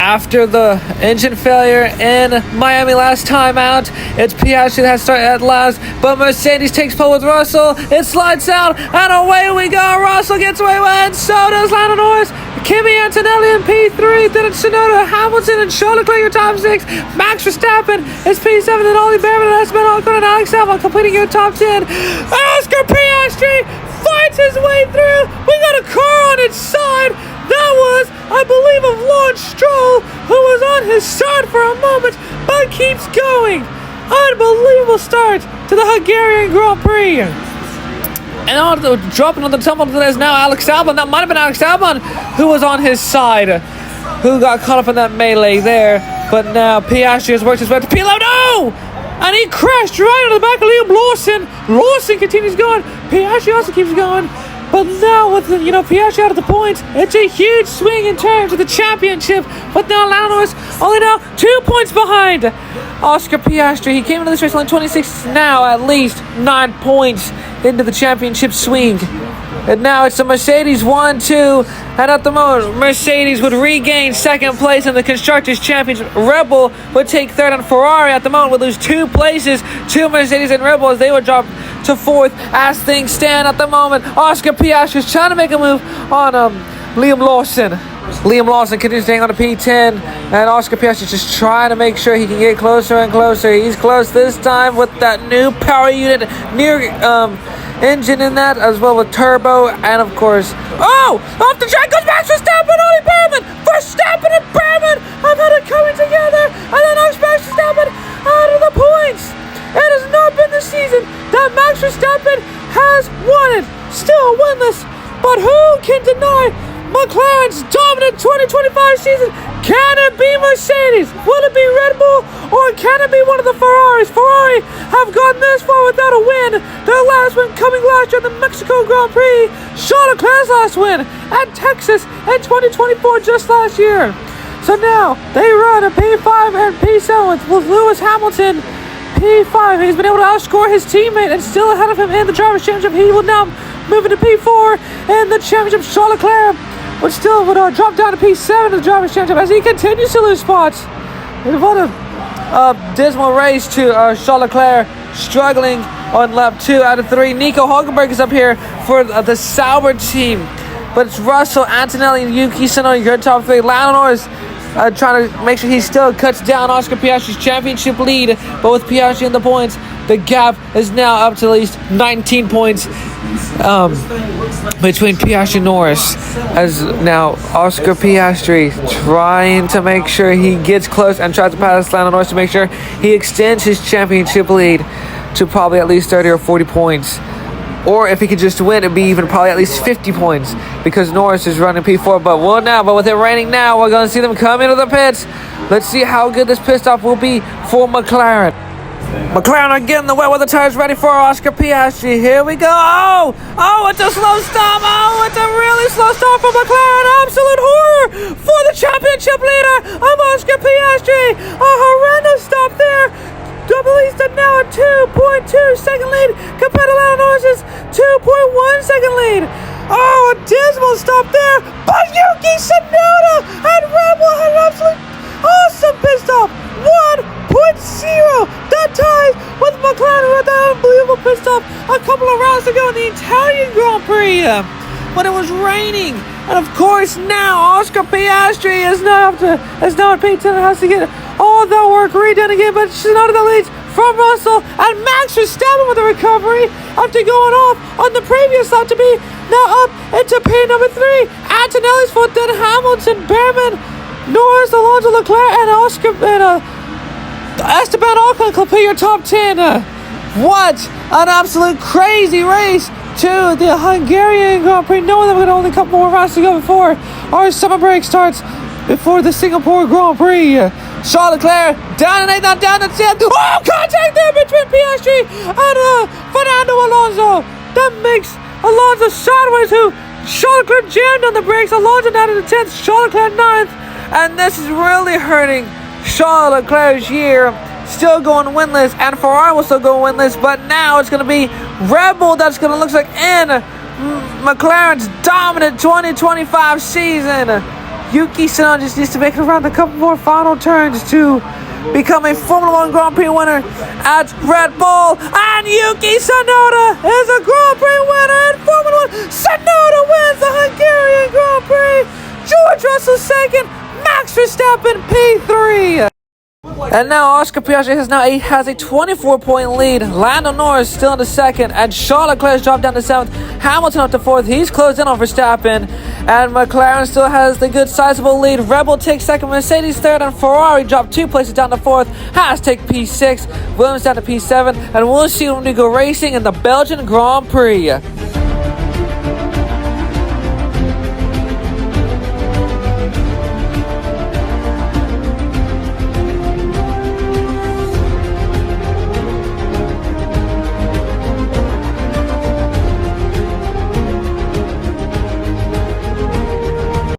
After the engine failure in Miami last time out, it's Piastri that has started at last, but Mercedes takes pole with Russell. It slides out, and away we go. Russell gets away with it, and so does Lando Norris. Kimi Antonelli in P3, then it's Tsunoda, Hamilton, and Charles Leclerc your top 6. Max Verstappen is P7, and Ollie Behrman, and Esteban Ocon, and Alex Albon completing your top 10. Oscar Piastri fights his way through. We got a car on its side. That was, I believe, of Lawrence Stroll, who was on his side for a moment, but keeps going. Unbelievable start to the Hungarian Grand Prix. And dropping on the tumble is now Alex Albon. That might have been Alex Albon who was on his side, who got caught up in that melee there. But now Piastri has worked his way to P11. No! And he crashed right on the back of Liam Lawson. Lawson continues going. Piastri also keeps going. But now with Piastri out of the points, it's a huge swing in terms of the championship. But now Lando Norris only now 2 points behind Oscar Piastri. He came into this race only 26, now at least 9 points into the championship swing. And now it's the Mercedes 1-2, and at the moment Mercedes would regain second place in the Constructors' Championship. Red Bull would take third, and Ferrari at the moment would lose 2 places to Mercedes and Red Bull as they would drop to fourth as things stand at the moment. Oscar Piastri is trying to make a move on Liam Lawson. Liam Lawson continues staying on the P10, and Oscar Piastri is just trying to make sure he can get closer and closer. He's close this time with that new power unit, near engine in that, as well with turbo, and of course, off the track goes Max Verstappen, Ollie Behrman, Verstappen and Behrman have had it coming together, and then Max Verstappen out of the points. It has not been the season that Max Verstappen has won it, still winless, but who can deny McLaren's dominant 2025 season? Can it be Mercedes? Will it be Red Bull? Or can it be one of the Ferraris? Ferrari have gone this far without a win. Their last win coming last year in the Mexico Grand Prix. Charles Leclerc's last win at Texas in 2024 just last year. So now they run a P5 and P7 with Lewis Hamilton. P5, he's been able to outscore his teammate and still ahead of him in the Drivers' Championship. He will now move into P4 in the championship. Charles Leclerc but still would drop down to P7 in the Drivers' Championship as he continues to lose spots. What a dismal race to Charles Leclerc, struggling on lap 2 out of 3. Nico Hülkenberg is up here for the Sauber team, but it's Russell, Antonelli, and Yuki Tsunoda, your top 3. Lando Norris trying to make sure he still cuts down Oscar Piastri's championship lead, but with Piastri in the points, the gap is now up to at least 19 points between Piastri and Norris, as now Oscar Piastri trying to make sure he gets close and tries to pass Lando Norris to make sure he extends his championship lead to probably at least 30 or 40 points. Or if he could just win, it'd be even probably at least 50 points because Norris is running P4. But with it raining now, we're going to see them come into the pits. Let's see how good this pit stop will be for McLaren. McLaren are getting the wet weather tires ready for Oscar Piastri. Here we go. Oh, it's a slow stop. Oh, it's a really slow stop for McLaren. Absolute horror for the championship leader of Oscar Piastri. A horrendous stop there. Double East now a 2.2 second lead compared to Lando Norris's 2.1 second lead. Oh, a dismal stop there. But Yuki Tsunoda and Red Bull had an absolute awesome pit stop. 1.0. That ties with McLaren who had that unbelievable pit stop a couple of rounds ago in the Italian Grand Prix when it was raining. And of course now Oscar Piastri is now at P10 and has to get all that work redone again, but Tsunoda the leads from Russell, and Max Verstappen with a recovery after going off on the previous lap to be now up into P number 3. Antonelli's foot, then Hamilton, Behrman, Norris, Alonso, Leclerc, and Oscar and Esteban Ocon complete your top 10. What an absolute crazy race to the Hungarian Grand Prix, knowing that we're going to only a couple more rounds to go before our summer break starts before the Singapore Grand Prix. Charles Leclerc down and 8, not down and 10. Oh, contact there between Piastri and Fernando Alonso. That makes Alonso sideways, who Charles Leclerc jammed on the brakes. Alonso down to the 10th, Charles Leclerc 9th. And this is really hurting Charles Leclerc's year. Still going winless, and Ferrari will still go winless, but now it's going to be Red Bull that's going to look like in McLaren's dominant 2025 season. Yuki Tsunoda just needs to make it around a couple more final turns to become a Formula 1 Grand Prix winner at Red Bull. And Yuki Tsunoda is a Grand Prix winner in Formula 1. Tsunoda wins the Hungarian Grand Prix. George Russell second, Max Verstappen P3. And now Oscar Piastri has a 24-point lead. Lando Norris still in the second, and Charles Leclerc dropped down to seventh. Hamilton up to fourth. He's closed in on Verstappen, and McLaren still has the good sizable lead. Red Bull takes second, Mercedes third, and Ferrari dropped 2 places down to fourth. Haas take P6, Williams down to P7, and we'll see when we go racing in the Belgian Grand Prix.